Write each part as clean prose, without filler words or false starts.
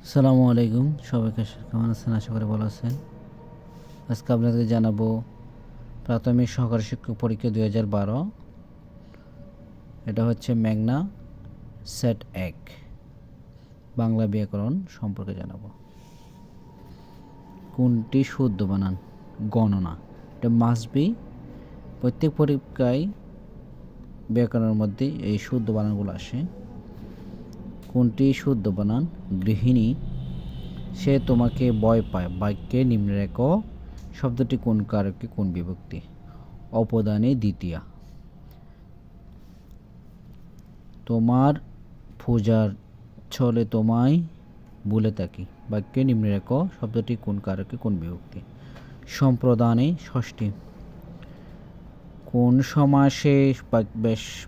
আসসালামু আলাইকুম, সবাইকে কেমন আছেন? আশা করি ভালো আছেন। আজকে আপনাদের জানাবো প্রাথমিক সহকারী শিক্ষক পরীক্ষা 2012। এটা হচ্ছে মেঘনা সেট 1 বাংলা ব্যাকরণ সম্পর্কে জানাবো। কোনটি শুদ্ধ বানান? গণনা, এটা মাস্ট বি। প্রত্যেক পরীক্ষায় ব্যাকরণের মধ্যে এই শুদ্ধ বানানগুলো আসে। কোনটি শুদ্ধ বানান? গৃহিণী। সে তোমাকে ভয় পায়। বাক্যে নিম্নরেখ শব্দটি কোন কারকে কোন বিভক্তি? অপদানে দ্বিতীয়া। তোমার পূজার ছলে তোমায় ভুলে থাকি। বাক্যে নিম্নরেখ শব্দটি কোন কারকে কোন বিভক্তি? সম্প্রদানে ষষ্ঠী। কোন সমাসে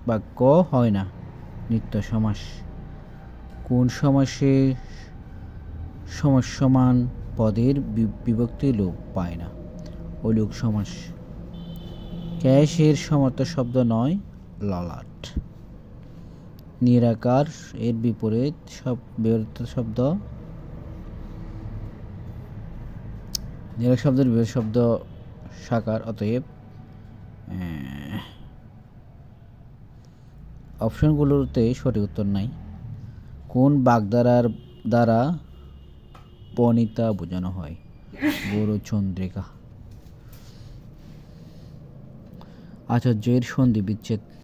বাক্য হয় না? নিত্য সমাস। কোন সমাসে সমান পদের বিভক্তি লোপ পায় না? অলুক সমাস। ক্যাশের সমর্থ শব্দ নয়, ললাট। নিরাকার এর বিপরীত বিপরীত শব্দ। নিরাকার শব্দের বিপরীত শব্দ সাকার। অতএব অপশনগুলোতে সঠিক উত্তর নাই। কোন বাগধারার দ্বারা বনিতা বোঝানো হয়? গৌরচন্দ্রিকা। আচার্যের সন্ধি বিচ্ছেদ।